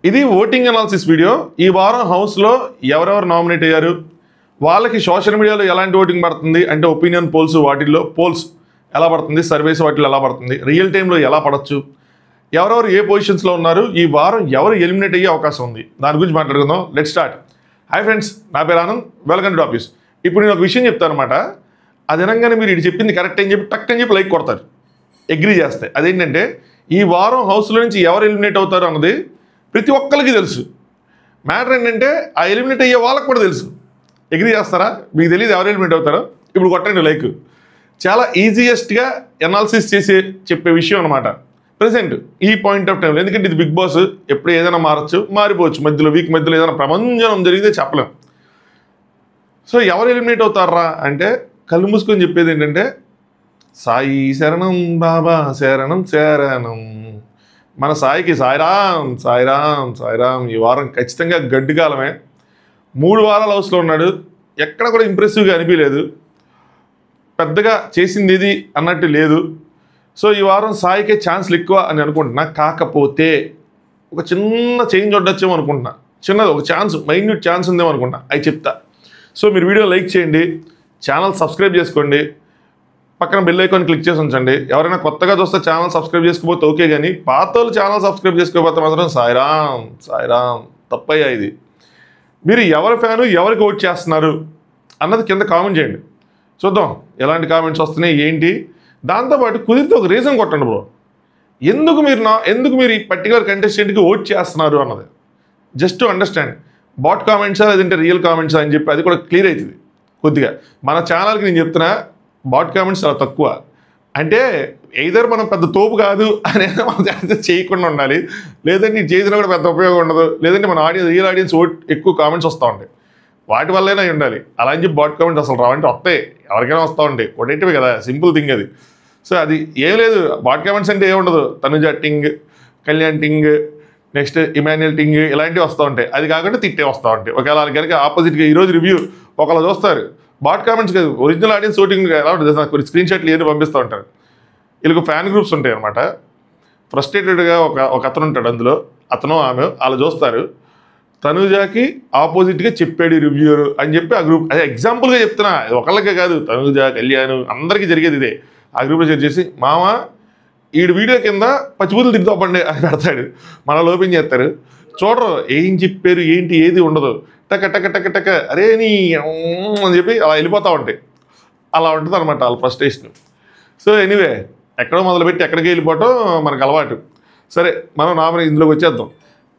ఇది voting analysis video. ఈ వారం హౌస్లో ఎవరెవరు నామినేట్ అయ్యారు, వాళ్ళకి సోషల్ మీడియాలో ఎలాంటి ఓటింగ్ పడుతుంది అంటే ఒపీనియన్ పోల్స్, వాటిల్లో పోల్స్ ఎలా పడుతుంది, సర్వేస్ వాటిలో ఎలా పడుతుంది, రియల్ టైంలో ఎలా పడవచ్చు, ఎవరెవరు ఏ పొజిషన్స్లో ఉన్నారు, ఈ వారం ఎవరు ఎలిమినేట్ అయ్యే అవకాశం ఉంది, దాని గురించి మాట్లాడుకుందాం. Let start. హాయ్ ఫ్రెండ్స్, నా పేరు ఆనంద్, వెల్కమ్ టు ఆఫీస్. ఇప్పుడు నేను ఒక విషయం చెప్తాను అనమాట. అది అనగానే మీరు ఇది చెప్పింది కరెక్ట్ అని చెప్పి టక్ అని చెప్పి లైక్ కొడతారు, అగ్రీ చేస్తే. అదేంటంటే ఈ వారం హౌస్లో నుంచి ఎవరు ఎలిమినేట్ అవుతారు అన్నది ప్రతి ఒక్కరికి తెలుసు. మ్యాటర్ ఏంటంటే ఆ ఎలిమినేట్ అయ్యే వాళ్ళకి కూడా తెలుసు. అగ్రీ చేస్తారా? మీకు తెలియదు ఎవరు ఎలిమినేట్ అవుతారో? ఇప్పుడు కొట్టండి లైక్. చాలా ఈజియెస్ట్గా ఎనాలిసిస్ చేసి చెప్పే విషయం అనమాట ప్రజెంట్ ఈ పాయింట్ ఆఫ్ టైంలో. ఎందుకంటే ఇది బిగ్ బాస్, ఎప్పుడు ఏదైనా మారచ్చు, మారిపోవచ్చు, మధ్యలో వీక్ మధ్యలో ఏదైనా ప్రపంచం జరిగితే చెప్పలేం. సో ఎవరు ఎలిమినేట్ అవుతారా అంటే కళ్ళు మూసుకొని చెప్పేది ఏంటంటే సాయి శరణం బాబా శరణం శరణం. మన సాయికి సాయిరాం సాయిరాం సాయిరాం. ఈ వారం ఖచ్చితంగా గడ్డి కాలమే. 3 వారాలు హౌస్లో ఉన్నాడు, ఎక్కడ కూడా ఇంప్రెసివ్గా అనిపించలేదు, పెద్దగా చేసింది ఇది అన్నట్టు లేదు. సో ఈ వారం సాయికే ఛాన్స్లు ఎక్కువ అని అనుకుంటున్నా. కాకపోతే ఒక చిన్న చేంజ్ ఉండొచ్చేమో అనుకుంటున్నా. చిన్నది ఒక ఛాన్స్, మైన్యూట్ ఛాన్స్ ఉందేమో అనుకుంటున్నా. అవి చెప్తా. సో మీరు వీడియో లైక్ చేయండి, ఛానల్ సబ్స్క్రైబ్ చేసుకోండి, పక్కన బెల్ ఐకాన్ క్లిక్ చేసి ఉంచండి. ఎవరైనా కొత్తగా చూస్తే ఛానల్ సబ్స్క్రైబ్ చేసుకోకపోతే ఓకే, కానీ పాత వాళ్ళు ఛానల్ సబ్స్క్రైబ్ చేసుకోకపోతే మాత్రం సాయిరాం సాయిరాం. తప్పయ్యా ఇది. మీరు ఎవరి ఫ్యాను, ఎవరికి ఓట్ చేస్తున్నారు అన్నది కింద కామెంట్ చేయండి, చూద్దాం ఎలాంటి కామెంట్స్ వస్తున్నాయి ఏంటి. దాంతోపాటు కుదిరితే ఒక రీజన్ కొట్టండి బ్రో, ఎందుకు మీరు ఈ పర్టికులర్ కంటెస్టెంట్కి ఓట్ చేస్తున్నారు అన్నది. Just understand. బాట్ కామెంట్సా లేదంటే రియల్ కామెంట్సా అని చెప్పి అది కూడా క్లియర్ అవుతుంది కొద్దిగా. మన ఛానల్కి నేను చెప్తున్నా, బాట్ కామెంట్స్ చాలా తక్కువ. అంటే ఎయిదర్ మనం పెద్ద తోపు కాదు అనేది మనం చేయకుండా ఉండాలి, లేదంటే ఇది చేసినా కూడా పెద్ద ఉపయోగం ఉండదు, లేదంటే మన రియల్ ఆడియన్స్ ఎక్కువ కామెంట్స్ వస్తూ ఉంటాయి, వాటి వల్లైనా ఉండాలి. అలా అని చెప్పి బాట్ కామెంట్స్ అసలు రావంటే వస్తాయి, ఎవరికైనా వస్తూ ఉంటాయి, కొట్టేటివి కదా, సింపుల్ థింగ్ అది. సో అది ఏం లేదు, బాట్ కామెంట్స్ అంటే ఏముండదు, తనుజ టింగ్, కళ్యాణ్ టింగ్, నెక్స్ట్ ఇమాన్యుయల్ టింగ్, ఇలాంటివి వస్తూ ఉంటాయి. అది కాకుండా తిట్టే వస్తూ ఉంటాయి. ఒకవేళ వాళ్ళకి కనుక ఆపోజిట్గా ఈరోజు రివ్యూ ఒకళ్ళు చూస్తారు, బాట్ కామెంట్స్ కాదు, ఒరిజినల్ ఆడియన్స్ ఓటింగ్ ఎలా ఉంటుంది నాకు స్క్రీన్ షాట్లు ఏమి పంపిస్తూ ఉంటారు. వీళ్ళకి ఫ్యాన్ గ్రూప్స్ ఉంటాయి అనమాట. ఫ్రస్ట్రేటెడ్గా ఒక అతను ఉంటాడు, అందులో అతను ఆమె వాళ్ళు చూస్తారు, తనుజాకి ఆపోజిట్గా చెప్పాడు రివ్యూరు అని చెప్పి ఆ గ్రూప్, అదే ఎగ్జాంపుల్గా చెప్తున్నా, ఒకళ్ళకే కాదు, తనుజ, కళ్యాణ్ అందరికీ జరిగేది ఇదే. ఆ గ్రూప్లో షేర్ చేసి మామ ఈడు వీడియో కింద పచ్చిబూతులు తిరుగుతాపండి అని పెడతాడు, మనలో ఓపెన్ చేస్తారు, చూడరు ఏం చెప్పారు ఏంటి ఏది ఉండదు, టక టక టక టక అరే నీ అని చెప్పి అలా వెళ్ళిపోతూ ఉంటాయి. అలా ఉంటుంది అనమాట వాళ్ళ ఫ్రస్ట్రేషన్. సో ఎనీవే, ఎక్కడో మొదలుపెట్టి ఎక్కడికి వెళ్ళిపోవటం మనకు అలవాటు. సరే, మనం ఇందులోకి వచ్చేద్దాం.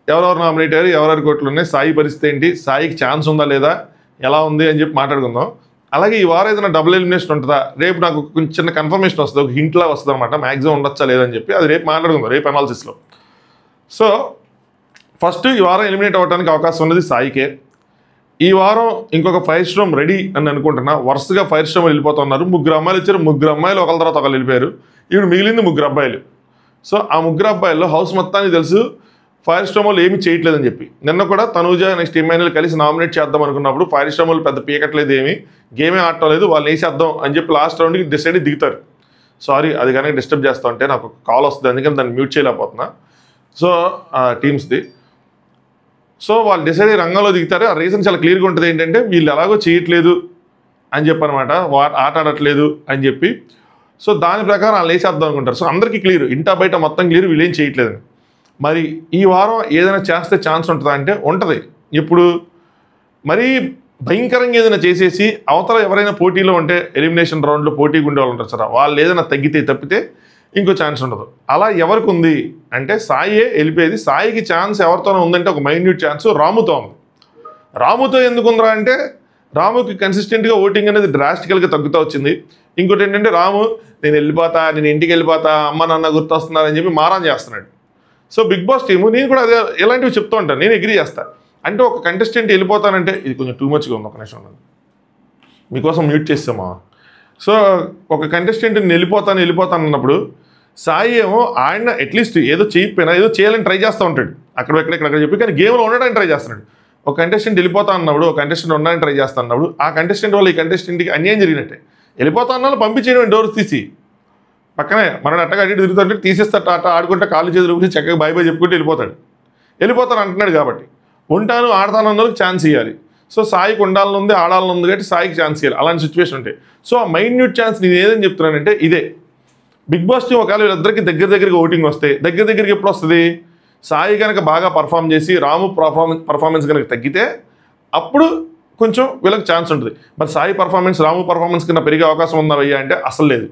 ఎవరెవరు నామినేట్ అయ్యారు, ఎవరెవరి కోట్లు ఉన్నాయి, సాయి పరిస్థితి ఏంటి, సాయికి ఛాన్స్ ఉందా లేదా, ఎలా ఉంది అని చెప్పి మాట్లాడుకుందాం. అలాగే ఈ వారం ఏదైనా డబుల్ ఎలిమినేషన్ ఉంటుందా, రేపు నాకు కొంచెం చిన్న కన్ఫర్మేషన్ వస్తుంది, ఒక హింట్లా వస్తుంది అనమాట, మ్యాక్సిమం ఉండొచ్చా లేదని చెప్పి, అది రేపు మాట్లాడుకుందాం, రేపు అనాలిసిస్లో. సో ఫస్ట్ ఈ వారం ఎలిమినేట్ అవ్వడానికి అవకాశం ఉన్నది సాయికే. ఈ వారం ఇంకొక ఫైర్ స్ట్రోమ్ రెడీ అని అనుకుంటున్నా. వరుసగా ఫైర్ స్ట్రోమ్ వెళ్ళిపోతున్నారు. 3 అమ్మాయిలు వచ్చారు, 3 అమ్మాయిలు ఒకళ్ళ తర్వాత ఒకళ్ళు వెళ్ళిపోయారు. ఇప్పుడు మిగిలింది 3 అబ్బాయిలు. సో ఆ 3 అబ్బాయిల్లో హౌస్ మొత్తానికి తెలుసు ఫైర్ స్ట్రోమ్ వాళ్ళు ఏమీ చేయట్లేదని చెప్పి. నిన్న కూడా తనూజ నెక్స్ట్ ఇమాన్యుయల్ కలిసి నామినేట్ చేద్దాం అనుకున్నప్పుడు ఫైర్ స్ట్రోమ్ వాళ్ళు పెద్ద పీకట్లేదు, గేమే ఆడటలేదు, వాళ్ళు వేసేద్దాం అని చెప్పి లాస్ట్ రౌండ్కి డిసైడ్ దిగుతారు. సారీ, అది కనుక డిస్టర్బ్ చేస్తా ఉంటే నాకు కాల్ వస్తుంది, అందుకని దాన్ని మ్యూట్ చేయలేకపోతున్నా. సో టీమ్స్ది. సో వాళ్ళు డిసైడ్ అయ్యి రంగంలో దిగుతారు. ఆ రీజన్ చాలా క్లియర్గా ఉంటుంది, ఏంటంటే వీళ్ళు ఎలాగో చేయట్లేదు అని చెప్పి అనమాట, ఆట ఆడట్లేదు అని చెప్పి. సో దాని ప్రకారం వాళ్ళు వేసేద్దాం అనుకుంటారు. సో అందరికీ క్లియర్, ఇంటా బయట మొత్తం క్లియర్, వీళ్ళు ఏం చేయట్లేదని. మరి ఈ వారం ఏదైనా చేస్తే ఛాన్స్ ఉంటుందా అంటే ఉంటుంది. ఇప్పుడు మరీ భయంకరంగా ఏదైనా చేసేసి అవతల ఎవరైనా పోటీలో ఉంటే, ఎలిమినేషన్ రౌండ్లో పోటీగా ఉండే వాళ్ళు ఉంటారు సార్, వాళ్ళు ఏదైనా తప్పితే ఇంకో ఛాన్స్ ఉండదు. అలా ఎవరికి ఉంది అంటే సాయే వెళ్ళిపోయేది. సాయికి ఛాన్స్ ఎవరితోనో ఉందంటే ఒక మైన్యూట్ ఛాన్స్ రాముతో ఉంది. రాముతో ఎందుకు ఉందిరా అంటే రాముకి కన్సిస్టెంట్గా ఓటింగ్ అనేది డ్రాస్టికల్గా తగ్గుతూ వచ్చింది. ఇంకోటి ఏంటంటే రాము నేను వెళ్ళిపోతా, నేను ఇంటికి వెళ్ళిపోతా, అమ్మ నాన్న గుర్తొస్తున్నారని చెప్పి మారాన్ చేస్తున్నాడు. సో బిగ్ బాస్ టీము, నేను కూడా అదే ఇలాంటివి చెప్తూ ఉంటాను, నేను అగ్రీ చేస్తాను. అంటే ఒక కంటెస్టెంట్ వెళ్ళిపోతానంటే ఇది కొంచెం టూ మచ్గా ఉంది, ఒక నిమిషం ఉన్నది మీకోసం మ్యూట్ చేస్తామా. సో ఒక కంటెస్టెంట్ నేను వెళ్ళిపోతాను అన్నప్పుడు సాయి ఏమో ఆయన అట్లీస్ట్ ఏదో చేయకపోయినా ఏదో చేయాలని ట్రై చేస్తూ ఉంటాడు, అక్కడ చెప్పి, కానీ గేమ్లో ఉండడానికి ట్రై చేస్తున్నాడు. ఒక కంటెస్టెంట్ వెళ్ళిపోతా అన్నప్పుడు, ఒక కంటెస్టెంట్ ఉండడానికి ట్రై చేస్తా అన్నప్పుడు ఆ కంటెస్టెంట్ వల్ల ఈ కంటెస్టెంట్కి అన్యాయం జరిగినట్టే. వెళ్ళిపోతా అన్న పంపించేయడం, డోర్స్ తీసి పక్కనే మన అట్టగా అటు తిరుగుతుంటే తీసేస్తాడు, ఆట ఆడుకుంటే కాళ్ళు చేతులు చక్కగా బాయ్ చెప్పుకుంటూ వెళ్ళిపోతాడు. వెళ్ళిపోతాను అంటున్నాడు కాబట్టి ఉంటాను ఆడతాను అన్నోళ్ళకి ఛాన్స్ ఇవ్వాలి. సో సాయికి ఉండాలని ఉంది, ఆడాలని ఉంది కాబట్టి సాయికి ఛాన్స్ ఇవ్వాలి. అలాంటి సిచ్యువేషన్ ఉంటాయి. సో ఆ మైన్యూట్ ఛాన్స్ నేను ఏదని చెప్తున్నానంటే ఇదే. బిగ్ బాస్ టీం ఒకవేళ వీళ్ళిద్దరికి దగ్గరికి ఓటింగ్ వస్తే దగ్గరికి ఎప్పుడు వస్తుంది? సాయి కనుక బాగా పర్ఫామ్ చేసి రాము పర్ఫార్మెన్స్ కనుక తగ్గితే అప్పుడు కొంచెం వీళ్ళకి ఛాన్స్ ఉంటుంది. మరి సాయి పర్ఫార్మెన్స్ రాము పర్ఫార్మెన్స్ కింద పెరిగే అవకాశం ఉందా అయ్యా అంటే అసలు లేదు.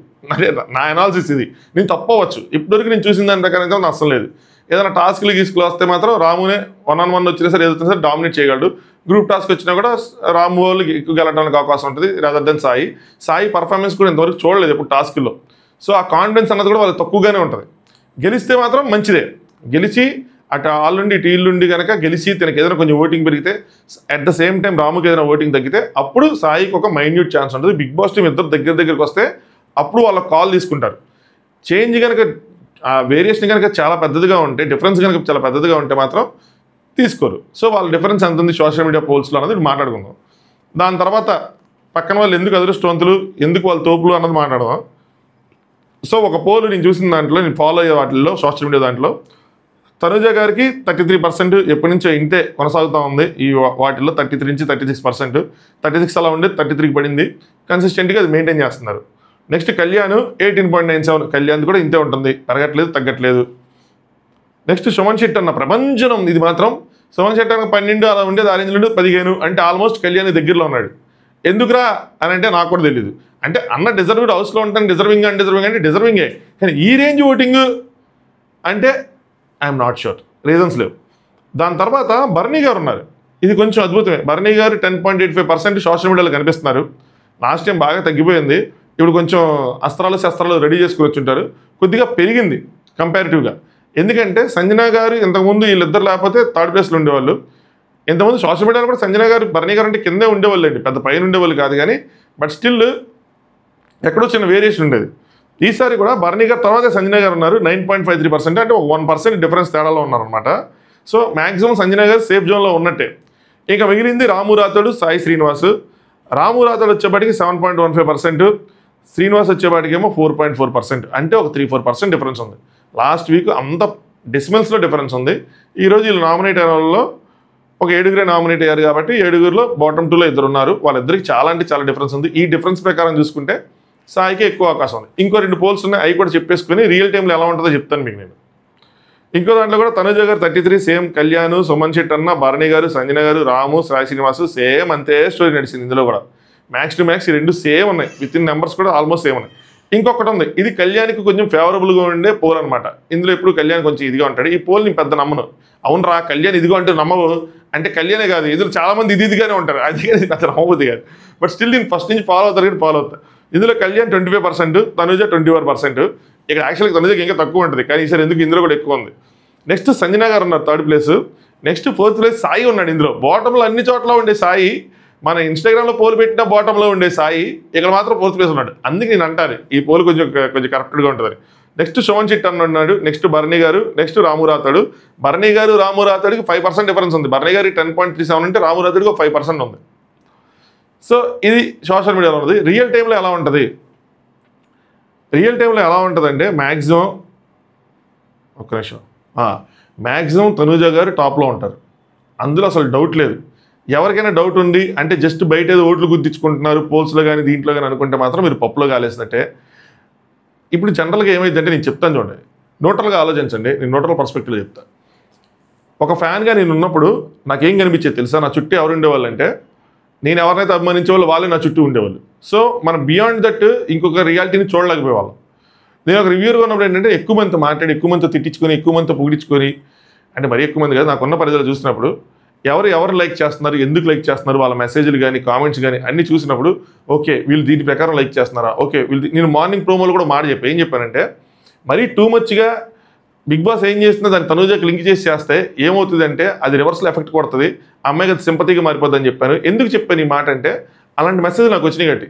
నా అనాలిసిస్ ఇది. నేను తప్పవచ్చు, ఇప్పటివరకు నేను చూసిన దాని ప్రకారం అయితే అసలు లేదు. ఏదైనా టాస్క్లు గీసుకులు వస్తే మాత్రం రామునే 1-on-1 వచ్చినా సరే ఏదైనా సరే డామినేట్ చేయగలడు. గ్రూప్ టాస్క్ వచ్చినా కూడా రాము వాళ్ళు ఎక్కువ గెలవడానికి అవకాశం ఉంటుంది రాదర్ దెన్ సాయి పర్ఫార్మెన్స్ కూడా ఇంతవరకు చూడలేదు ఎప్పుడు టాస్క్లో. సో ఆ కాన్ఫిడెన్స్ అన్నది కూడా వాళ్ళకి తక్కువగానే ఉంటుంది. గెలిస్తే మాత్రం మంచిదే, గెలిచి అటు ఆల్లుండి ఇటు ఇల్లుండి కనుక గెలిచి తనకి ఏదైనా కొంచెం ఓటింగ్ పెరిగితే అట్ ద సేమ్ టైం రాముకి ఏదైనా ఓటింగ్ తగ్గితే అప్పుడు సాయికి ఒక మైన్యూట్ ఛాన్స్ ఉంటుంది. బిగ్ బాస్ టీం ఇద్దరు దగ్గరికి వస్తే అప్పుడు వాళ్ళ కాల్ తీసుకుంటారు. చేంజ్ కనుక వేరియేషన్ కనుక చాలా పెద్దదిగా ఉంటే, డిఫరెన్స్ కనుక చాలా పెద్దదిగా ఉంటే మాత్రం తీసుకోరు. సో వాళ్ళ డిఫరెన్స్ ఎంత ఉంది సోషల్ మీడియా పోల్స్లో అన్నది మాట్లాడుకుందాం. దాని తర్వాత పక్కన వాళ్ళు ఎందుకు అదృష్టవంతులు, ఎందుకు వాళ్ళు తోపులు అన్నది మాట్లాడదాం. సో ఒక పోల్ నేను చూసిన దాంట్లో, నేను ఫాలో అయ్యే వాటిల్లో సోషల్ మీడియా దాంట్లో తనుజ గారికి 33% ఎప్పటి నుంచో ఇంతే కొనసాగుతూ ఉంది. ఈ వాటిల్లో 33 నుంచి 36%, 36 అలా ఉండే 33 పడింది. కన్సిస్టెంట్గా అది మెయింటైన్ చేస్తున్నారు. నెక్స్ట్ కళ్యాణ్ 18.97, కళ్యాణ్ కూడా ఇంతే ఉంటుంది, పెరగట్లేదు తగ్గట్లేదు. నెక్స్ట్ సుమన్ శెట్టి అన్న ప్రభంజనం. ఇది మాత్రం సుమన్ శెట్టి అన్న 12 అలా ఉండేది, ఆరెంజ్ నుండి 15 అంటే ఆల్మోస్ట్ కళ్యాణ్ దగ్గరలో ఉన్నాడు. ఎందుకురా అని అంటే నాకు కూడా తెలియదు. అంటే అన్న డిజర్వ్డ్, హౌస్లో ఉంటాను డిజర్వింగ్ అంటే డిజర్వింగే, కానీ ఈ రేంజ్ ఓటింగ్ అంటే ఐఎమ్ నాట్ షూర్, రీజన్స్ లేవు. దాని తర్వాత బర్నీ గారు ఉన్నారు. ఇది కొంచెం అద్భుతమే. బర్నీ గారు 10.85% సోషల్ మీడియాలో కనిపిస్తున్నారు. లాస్ట్ టైం బాగా తగ్గిపోయింది, ఇప్పుడు కొంచెం శస్త్రాలు రెడీ చేసుకుని వచ్చుంటారు. కొద్దిగా పెరిగింది కంపారిటివ్గా. ఎందుకంటే సంజన గారు ఇంతకుముందు వీళ్ళిద్దరు లేకపోతే థర్డ్ ప్లేస్లో ఉండేవాళ్ళు. ఇంతకుముందు సోషల్ మీడియాలో కూడా సంజన గారు బర్నీ గారు అంటే కిందే ఉండేవాళ్ళు అండి, పెద్ద పైన ఉండేవాళ్ళు కాదు. కానీ బట్ స్టిల్ ఎక్కడో చిన్న వేరియేషన్ ఉండేది. ఈసారి కూడా బర్నీ గారు తర్వాత సంజన గారు ఉన్నారు 9.53%, అంటే ఒక 1% డిఫరెన్స్ తేడాలో ఉన్నారనమాట. సో మ్యాక్సిమం సంజన గారు సేఫ్ జోన్లో ఉన్నట్టే. ఇక మిగిలింది రాము రాథోడు, సాయి శ్రీనివాస్. రాము రాథోడు వచ్చేపాటికి 7.15%, శ్రీనివాస్ వచ్చేపాటికేమో 4.4%, అంటే ఒక 3-4% డిఫరెన్స్ ఉంది. లాస్ట్ వీక్ అంత డెసిమల్స్లో డిఫరెన్స్ ఉంది. ఈరోజు వీళ్ళు నామినేట్ అయిన వాళ్ళలో ఒక 7 నామినేట్ అయ్యారు కాబట్టి 7లో బాటమ్ 2లో 2 ఉన్నారు. వాళ్ళిద్దరికి చాలా అంటే చాలా డిఫరెన్స్ ఉంది. ఈ డిఫరెన్స్ ప్రకారం చూసుకుంటే సాయికి ఎక్కువ అవకాశం ఉంది. ఇంకో 2 పోల్స్ ఉన్నాయి, అవి కూడా చెప్పేసుకుని రియల్ టైంలో ఎలా ఉంటుందో చెప్తాను మీకు నేను. ఇంకో దాంట్లో కూడా తనుజ గారు 33, సేమ్ కళ్యాణ్, సుమన్ శెట్టి అన్న, భరణి గారు, సంజన గారు, రాము, సాయి శ్రీనివాసు సేమ్ అంతే స్టోరీ నడిచింది. ఇందులో కూడా మ్యాక్స్ టు మ్యాక్స్ ఈ 2 సేమ్ ఉన్నాయి, విత్ ఇన్ నెంబర్స్ కూడా ఆల్మోస్ట్ సేమ్ ఉన్నాయి. ఇంకొకటి ఉంది, ఇది కళ్యాణ్కి కొంచెం ఫేవరబుల్గా ఉండే పోల్ అనమాట. ఇందులో ఎప్పుడు కళ్యాణ్ కొంచెం ఇదిగా ఉంటాడు. ఈ పోల్ నేను పెద్ద నమ్మను. అవును రా కళ్యాణ్ ఇదిగో అంటే నమ్మవు అంటే కళ్యాణే కాదు, ఇందులో చాలామంది ఇదిగానే ఉంటారు, అందుకని పెద్ద నమ్మబుద్ధి కాదు. బట్ స్టిల్ నేను ఫస్ట్ నుంచి ఫాలో అవుతాను. ఇందులో కళ్యాణ్ 25%, తనుజ 21%. ఇక్కడ యాక్చువల్గా తనుజకి ఇంకా తక్కువ ఉంటుంది, కానీ ఈసారి ఎందుకు ఇందులో కూడా ఎక్కువ ఉంది. నెక్స్ట్ సంజన గారు ఉన్నారు 3rd place. Next 4th place Sai ఉన్నాడు. ఇందులో బాటంలో అన్ని చోట్ల ఉండే సాయి, మన ఇన్స్టాగ్రామ్లో పోల్ పెట్టిన బాటంలో ఉండే సాయి ఇక్కడ మాత్రం 4th ప్లేస్ ఉన్నాడు. అందుకే నేను అంటాను ఈ పోల్ కొంచెం కరెక్ట్గా ఉంటుందని. నెక్స్ట్ సుమన్ శెట్టి అన్న ఉన్నాడు, నెక్స్ట్ బర్నీ గారు, నెక్స్ట్ రాము రాథోడు. బర్నీ గారు రాము రాథోడికి 5% డిఫరెన్స్ ఉంది. బర్నీ గారికి 10.37 అంటే రాము రాథోడికి 5% ఉంది. సో ఇది సోషల్ మీడియాలో ఉన్నది. రియల్ టైంలో ఎలా ఉంటుంది? రియల్ టైంలో ఎలా ఉంటుందంటే మ్యాక్సిమం ఒక్క నిమిషం మ్యాక్సిమం తనుజ గారు టాప్లో ఉంటారు, అందులో అసలు డౌట్ లేదు. ఎవరికైనా డౌట్ ఉంది అంటే జస్ట్ బయట ఏదో ఓట్లు గుర్తించుకుంటున్నారు పోల్స్లో కానీ దీంట్లో కానీ అనుకుంటే మాత్రం మీరు పప్పులో కాలేసినట్టే. ఇప్పుడు జనరల్గా ఏమైందంటే నేను చెప్తాను చూడండి, న్యూట్రల్గా ఆలోచించండి. నేను న్యూట్రల్ పర్స్పెక్టివ్లో చెప్తాను. ఒక ఫ్యాన్గా నేను ఉన్నప్పుడు నాకేం కనిపించేది తెలుసా? నా చుట్టూ ఎవరు ఉండేవాళ్ళు అంటే నేను ఎవరినైతే అభిమానించే వాళ్ళు వాళ్ళే నా చుట్టూ ఉండేవాళ్ళు. సో మనం బియాండ్ దట్ ఇంకొక రియాలిటీని చూడలేకపోయేవాళ్ళం. నేను ఒక రివ్యూర్గా ఉన్నప్పుడు ఏంటంటే ఎక్కువ మందితో మాట్లాడి, ఎక్కువ మందితో తిట్టించుకొని, ఎక్కువ మందితో పొగిడించుకొని, అంటే మరీ ఎక్కువ మంది కాదు, నాకున్న పరిధిలో చూసినప్పుడు ఎవరు లైక్ చేస్తున్నారు, ఎందుకు లైక్ చేస్తున్నారు, వాళ్ళ మెసేజ్లు కానీ కామెంట్స్ కానీ అన్నీ చూసినప్పుడు ఓకే వీళ్ళు దీని ప్రకారం లైక్ చేస్తున్నారా, ఓకే వీళ్ళు. నేను మార్నింగ్ ప్రోమోలు కూడా ఏం చెప్పానంటే మరీ టూ మచ్గా బిగ్ బాస్ ఏం చేస్తున్నా దాన్ని తనుజకి లింక్ చేస్తే ఏమవుతుందంటే అది రివర్సల్ ఎఫెక్ట్ కొడుతుంది, అమ్మాయికి అది సింపతిగా మారిపోద్దని చెప్పాను. ఎందుకు చెప్పాను ఈ మాట అంటే అలాంటి మెసేజ్ నాకు వచ్చినాయి కాబట్టి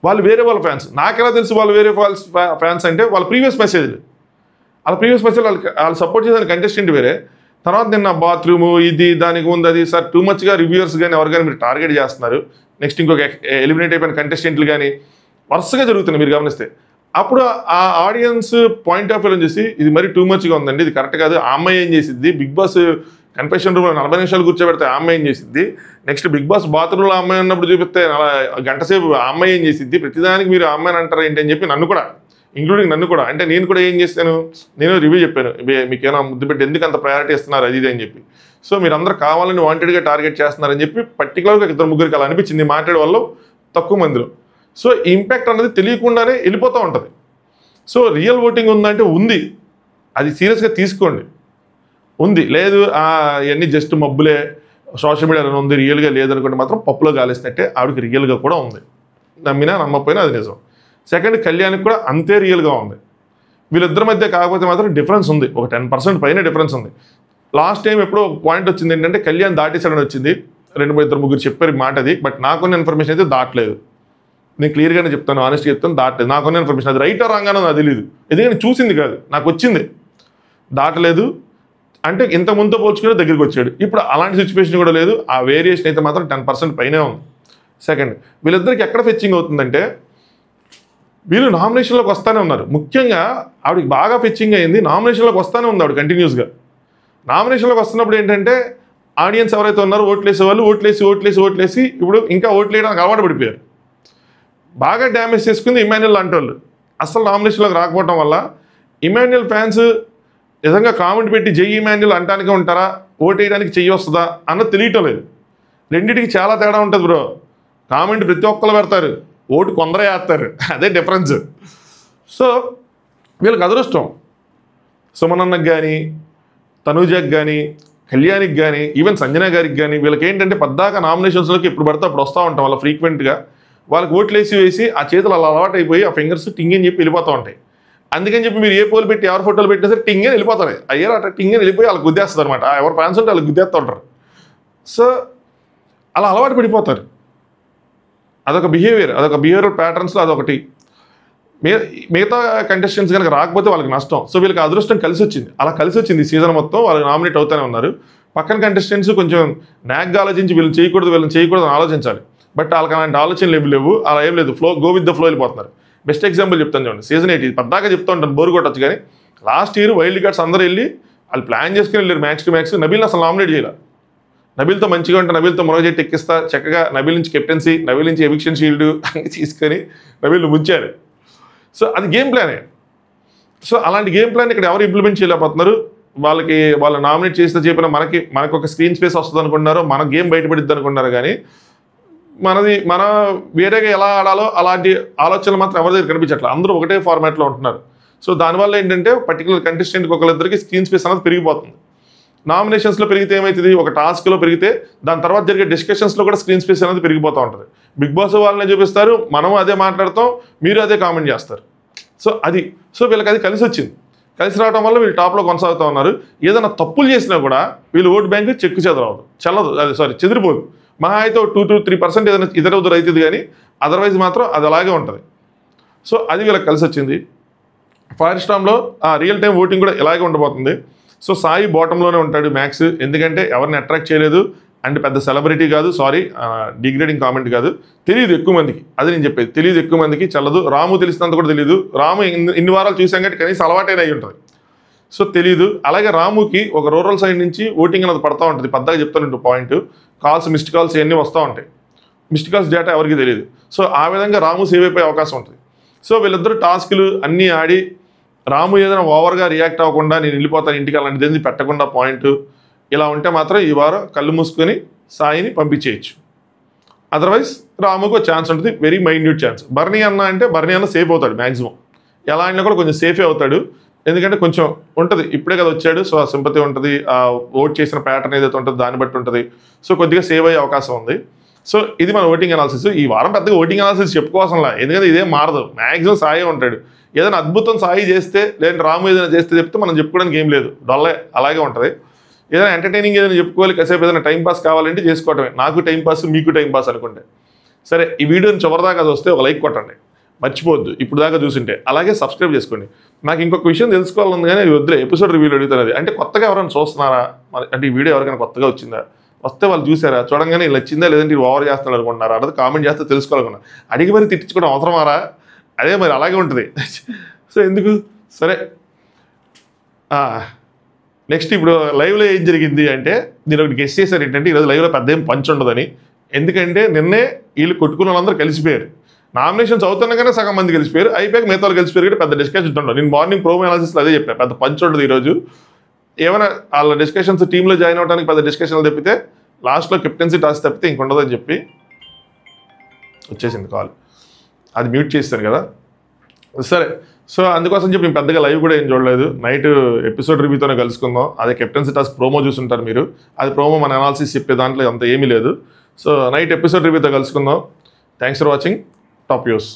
వాళ్ళు వేరే వాళ్ళ ఫ్యాన్స్. నాకెలా తెలుసు వాళ్ళు వేరే వాళ్ళ ఫ్యాన్స్ అంటే వాళ్ళ ప్రీవియస్ మెసేజ్లు, వాళ్ళు సపోర్ట్ చేసిన కంటెస్టెంట్ వేరే. తర్వాత నిన్న బాత్రూము ఇది దానికి ఉంది అది సార్ టూ మచ్గా రివ్యూవర్స్ కానీ ఎవరు కానీ మీరు టార్గెట్ చేస్తున్నారు. నెక్స్ట్ ఇంకొక ఎలిమినేట్ అయిపోయిన కంటెస్టెంట్లు కానీ వరుసగా జరుగుతున్నాయి మీరు గమనిస్తే. అప్పుడు ఆ ఆడియన్స్ పాయింట్ ఆఫ్ వ్యూ చూసి ఇది మరి టూ మచ్గా ఉందండి, ఇది కరెక్ట్ కాదు, ఆ అమ్మాయి ఏం చేసిద్ది, బిగ్ బాస్ కన్ఫెషన్ రూమ్లో 40 నిమిషాలు కూర్చోబెడితే ఆ అమ్మాయి ఏం చేసిద్ది, నెక్స్ట్ బిగ్ బాస్ బాత్రూంలో అమ్మాయి ఉన్నప్పుడు చూపిస్తే గంట సేపు ఆ అమ్మాయి ఏం చేసిద్ది, ప్రతిదానికి మీరు ఆ అమ్మాయిని అంటారు ఏంటి అని చెప్పి నన్ను కూడా, ఇంక్లూడింగ్ నన్ను కూడా, అంటే నేను కూడా ఏం చేశాను, నేను రివ్యూ చెప్పాను, మీకేమైనా ముద్దు పెట్టి ఎందుకు అంత ప్రయారిటీ ఇస్తున్నారు అది ఇది అని చెప్పి. సో మీరు అందరూ కావాలని వాంటెడ్గా టార్గెట్ చేస్తున్నారని చెప్పి పర్టికులర్గా 2-3 అలా అనిపించింది మాట్లాడే వాళ్ళు తక్కువ మందిలో. సో ఇంపాక్ట్ అన్నది తెలియకుండానే వెళ్ళిపోతూ ఉంటుంది. సో రియల్ ఓటింగ్ ఉందంటే ఉంది, అది సీరియస్గా తీసుకోండి. ఉంది, లేదు ఇవన్నీ జస్ట్ మబ్బులే, సోషల్ మీడియాలో ఉంది, రియల్గా లేదనుకుంటే మాత్రం పప్పులో గాలిస్తున్నట్టే. ఆవిడకి రియల్గా కూడా ఉంది, నమ్మినా నమ్మకపోయినా అది నిజం. సెకండ్, కళ్యాణ్కి కూడా అంతే రియల్గా ఉంది. వీళ్ళిద్దరి మధ్య కాకపోతే మాత్రం డిఫరెన్స్ ఉంది, ఒక 10% పైన డిఫరెన్స్ ఉంది. లాస్ట్ టైం ఎప్పుడో పాయింట్ వచ్చింది ఏంటంటే కళ్యాణ్ దాటేసాడని వచ్చింది, 2-3 చెప్పారు మాట అది. బట్ నాకున్న ఇన్ఫర్మేషన్ అయితే దాటలేదు. నేను క్లియర్గానే చెప్తాను, ఆనెస్ట్గా చెప్తాను, దాటలేదు. నాకున్న ఇన్ఫర్మేషన్ అది రైట్ ఆర్ రాంగ్ అని నాకు తెలియదు, ఎందుకంటే చూసింది కాదు, నాకు వచ్చింది. దాటలేదు అంటే ఇంత ముందుతో పోల్చుకుని దగ్గరికి వచ్చాడు. ఇప్పుడు అలాంటి సిచ్యువేషన్ కూడా లేదు, ఆ వేరియేషన్ అయితే మాత్రం 10% పైనే ఉంది. సెకండ్, వీళ్ళిద్దరికి ఎక్కడ ఫెచ్చింగ్ అవుతుందంటే వీళ్ళు నామినేషన్లోకి వస్తూనే ఉన్నారు. ముఖ్యంగా ఆవిడకి బాగా ఫెచ్చింగ్ అయింది, నామినేషన్లోకి వస్తూనే ఉంది ఆవిడ కంటిన్యూస్గా. నామినేషన్లోకి వస్తున్నప్పుడు ఏంటంటే ఆడియన్స్ ఎవరైతే ఉన్నారో ఓట్లేసే వాళ్ళు ఓట్లేసి ఇప్పుడు ఇంకా ఓట్లు వేయడానికి అలవాటు పడిపోయారు. బాగా డ్యామేజ్ చేసుకుంది ఇమాన్యుల్ లాంటి వాళ్ళు. అసలు నామినేషన్లోకి రాకపోవడం వల్ల ఇమాన్యుల్ ఫ్యాన్స్ నిజంగా కామెంట్ పెట్టి జై ఇమాన్యుల్ అంటానికే ఉంటారా, ఓటు వేయడానికి చెయ్యి వస్తుందా అన్నది తెలియటం లేదు. రెండింటికి చాలా తేడా ఉంటుంది బ్రో. కామెంట్ ప్రతి ఒక్కరు పెడతారు, ఓటు కొందరే వేస్తారు, అదే డిఫరెన్స్. సో వీళ్ళకి అదృష్టం, సుమనన్నకు కానీ, తనూజకి కానీ, కళ్యాణికి కానీ, ఈవెన్ సంజన గారికి కానీ, వీళ్ళకి ఏంటంటే పద్దాక నామినేషన్స్లోకి ఎప్పుడు పడితే అప్పుడు వస్తూ ఉంటాం వాళ్ళ ఫ్రీక్వెంట్గా. వాళ్ళకి ఓట్లు వేసి ఆ చేతులు అలా అలవాటు అయిపోయి ఆ ఫింగర్స్ టింగ్ అని చెప్పి వెళ్ళిపోతూ ఉంటాయి. అందుకని చెప్పి మీరు ఏ పోలు పెట్టి ఎవరు ఫోటోలు పెట్టినా సరే టింగ్ అని వెళ్ళిపోతారు. అయ్యారు అట్లా టింగ్ అని వెళ్ళిపోయి వాళ్ళకి గుద్దేస్తారు అనమాట. ఎవరు ఫ్యాన్స్ ఉంటే వాళ్ళకి గుద్దేస్తూ ఉంటారు. సో అలా అలవాటు పడిపోతారు. అదొక బిహేవియరల్ ప్యాటర్న్స్లో అదొకటి. మిగతా కంటెస్టెంట్స్ కనుక రాకపోతే వాళ్ళకి నష్టం. సో వీళ్ళకి అదృష్టం కలిసి వచ్చింది, అలా కలిసి వచ్చింది. సీజన్ మొత్తం వాళ్ళు నామినేట్ అవుతూనే ఉన్నారు. పక్కన కంటెస్టెంట్స్ కొంచెం నాగ్గా ఆలోచించి వీళ్ళని చేయకూడదు అని ఆలోచించాలి. బట్ వాళ్ళకి అలాంటి ఆలోచనలు లేవు, అలా ఏం లేదు. గో విత్ ద ఫ్లో వెళ్ళిపోతున్నారు. బెస్ట్ ఎగ్జాంపుల్ చెప్తాను చూడండి, సీజన్ 8 పద్దాకా చెప్తూ ఉంటాను, బోరు కొట్టచ్చు. కానీ లాస్ట్ ఇయర్ వైల్డ్ కార్డ్స్ అందరూ వెళ్ళి వాళ్ళు ప్లాన్ చేసుకుని వెళ్ళారు మ్యాక్స్ టు మ్యాక్స్. నబీల్ని అసలు నామినేట్ చేయాలి. నబీల్తో మంచిగా ఉంటే నబీల్తో మరో జట్టు ఎక్కిస్తా, చక్కగా నబీల్ నుంచి కెప్టెన్సీ, నబీల్ నుంచి ఎవిక్షన్ షీల్డ్ తీసుకొని నబీల్ని ముంచారు. సో అది గేమ్ ప్లానే. సో అలాంటి గేమ్ ప్లాన్ ఇక్కడ ఎవరు ఇంప్లిమెంట్ చేయలేకపోతున్నారు. వాళ్ళు నామినేట్ చేస్తే చెప్పిన మనకు ఒక స్క్రీన్ స్పేస్ వస్తుంది అనుకుంటున్నారు, మన గేమ్ బయటపడిద్ది అనుకుంటున్నారు. కానీ మన వేరేగా ఎలా ఆడాలో అలాంటి ఆలోచనలు మాత్రం ఎవరి దగ్గర కనిపించట్లేదు. అందరూ ఒకటే ఫార్మాట్లో ఉంటున్నారు. సో దానివల్ల ఏంటంటే పర్టికులర్ కంటెస్టెంట్కి ఒకరిద్దరికి స్క్రీన్ స్పేస్ అనేది పెరిగిపోతుంది. నామినేషన్స్లో పెరిగితే ఏమవుతుంది, ఒక టాస్క్లో పెరిగితే దాని తర్వాత జరిగే డిస్కషన్స్లో కూడా స్క్రీన్ స్పేస్ అనేది పెరిగిపోతూ ఉంటుంది. బిగ్ బాస్ వాళ్ళనే చూపిస్తారు, మనం అదే మాట్లాడతాం, మీరు అదే కామెంట్ చేస్తారు. సో వీళ్ళకి అది కలిసి వచ్చింది. కలిసి రావడం వల్ల వీళ్ళు టాప్లో కొనసాగుతూ ఉన్నారు. ఏదైనా తప్పులు చేసినా కూడా వీళ్ళు ఓటు బ్యాంక్ చెదిరిపోదు. మహా అయితే 2-3% ఏదైనా ఇతర అవుతుంది, కానీ అదర్వైజ్ మాత్రం అది అలాగే ఉంటుంది. సో అది వీళ్ళకి కలిసి వచ్చింది. ఫైర్ స్టామ్లో రియల్ టైం ఓటింగ్ కూడా ఇలాగే ఉండబోతుంది. సో సాయి బాటంలోనే ఉంటాడు మ్యాక్స్, ఎందుకంటే ఎవరిని అట్రాక్ట్ చేయలేదు అండ్ పెద్ద సెలబ్రిటీ కాదు, డిగ్రేడింగ్ కామెంట్ కాదు, తెలియదు ఎక్కువ మందికి. అది నేను చెప్పేది, తెలియదు ఎక్కువ మందికి, చల్లదు. రాము తెలిసినంత కూడా తెలియదు. రాము ఇన్ని వారాలు చూసాం కాబట్టి కనీసం అలవాటైన అయి ఉంటుంది. సో తెలియదు. అలాగే రాముకి ఒక రూరల్ సైడ్ నుంచి ఓటింగ్ అనేది పడతా ఉంటుంది. పద్దాగా చెప్తాను పాయింట్, కాల్స్, మిస్డ్ కాల్స్ ఇవన్నీ వస్తూ ఉంటాయి. మిస్డ్ కాల్స్ డేటా ఎవరికి తెలియదు. సో ఆ విధంగా రాము సేవ్ అయిపోయే అవకాశం ఉంటుంది. సో వీళ్ళిద్దరూ టాస్కులు అన్నీ ఆడి రాము ఏదైనా ఓవర్గా రియాక్ట్ అవ్వకుండా నేను వెళ్ళిపోతాను ఇంటికి అలాంటిది పెట్టకుండా పాయింట్ ఇలా ఉంటే మాత్రం ఈ వారం కళ్ళు మూసుకొని సాయిని పంపించేయచ్చు. అదర్వైజ్ రాముకు ఛాన్స్ ఉంటుంది, వెరీ మైన్యూట్ ఛాన్స్. బర్నీ అన్న సేఫ్ అవుతాడు మ్యాక్సిమం. ఎలా అయినా కూడా కొంచెం సేఫే అవుతాడు, ఎందుకంటే కొంచెం ఉంటుంది, ఇప్పుడే కదా వచ్చాడు. సో ఆ సింపతి ఉంటుంది, ఆ ఓట్ చేసిన ప్యాటర్న్ ఏదైతే ఉంటుందో దాన్ని బట్టి ఉంటుంది. సో కొద్దిగా సేవ్ అయ్యే అవకాశం ఉంది. సో ఇది మన ఓటింగ్ అనాలిసిస్. ఈ వారం పెద్దగా ఓటింగ్ అనాలిసిస్ చెప్పుకోవాల్సింలా, ఎందుకంటే ఇదేం మారదు. మ్యాక్సిమం సాయి ఉంటాడు. ఏదైనా అద్భుతం సాయి చేస్తే, లేదంటే రాము ఏదైనా చేస్తే చెప్తే మనం చెప్పుకోవడానికి ఏం లేదు, డొల్లే అలాగే ఉంటుంది. ఏదైనా ఎంటర్టైనింగ్ ఏదైనా చెప్పుకోవాలి, కాసేపు ఏదైనా టైంపాస్ కావాలంటే చేసుకోవటమే. నాకు టైంపాస్, మీకు టైంపాస్ అనుకుంటే. సరే, ఈ వీడియోని చివరిదాకా చూస్తే ఒక లైక్ కొట్టండి, మర్చిపోవద్దు. ఇప్పుడు దాకా చూసింటే అలాగే సబ్స్క్రైబ్ చేసుకోండి. నాకు ఇంకొక విషయం తెలుసుకోవాలని కానీ వద్దులే, ఎపిసోడ్ రివ్యూలు అడుగుతున్నది. అంటే కొత్తగా ఎవరైనా చూస్తున్నారా, అంటే ఈ వీడియో ఎవరికైనా కొత్తగా వచ్చిందా, వస్తే వాళ్ళు చూసారా, చూడంగానే నచ్చిందా లేదంటే ఓవర్ చేస్తున్నాడు అనుకుంటున్నారా, అన్నది కామెంట్ చేస్తే తెలుసుకోవాలనుకున్నా. అడిగి మరి తిట్టించుకోవడం అవసరమారా? అదే మరి అలాగే ఉంటుంది. సో ఎందుకు? సరే, నెక్స్ట్ ఇప్పుడు లైవ్లో ఏం జరిగింది అంటే మీరు ఒకటి గెస్ట్ చేశారు ఏంటంటే ఈరోజు లైవ్లో పెద్ద ఏం పంచ్ ఉండదని. ఎందుకంటే నిన్నే వీళ్ళు కొట్టుకున్న వాళ్ళందరూ కలిసిపోయారు. నామినేషన్స్ అవుతున్నాగానే సగం మంది కలిసిపోయారు, అయిపోయాక మిగతా వాళ్ళు కలిసిపోయారు కాబట్టి పెద్ద డిస్కషన్స్ ఉండవు. నేను మార్నింగ్ ప్రోమో అనాలిసిస్లో అదే చెప్పాను, పెద్ద పంచ్ ఉండదు ఈరోజు. ఏమైనా వాళ్ళ డిస్కషన్స్ టీంలో జాయిన్ అవ్వడానికి పెద్ద డిస్కషన్లు తప్పితే లాస్ట్లో కెప్టెన్సీ టాస్క్ తప్పితే ఇంకొండదని చెప్పి వచ్చేసింది కాల్. అది మ్యూట్ చేస్తాను కదా, సరే. సో అందుకోసం చెప్పి నేను పెద్దగా లైవ్ కూడా ఏం చూడలేదు. నైట్ ఎపిసోడ్ రివ్యూతోనే కలుసుకుందాం. అదే కెప్టెన్సీ టాస్క్ ప్రోమో చూసుంటారు మీరు, అది ప్రోమో మన అనాలిసిస్ చెప్పే దాంట్లో అంత ఏమీ లేదు. సో నైట్ ఎపిసోడ్ రివ్యూతో కలుసుకుందాం. Thanks for watching top news.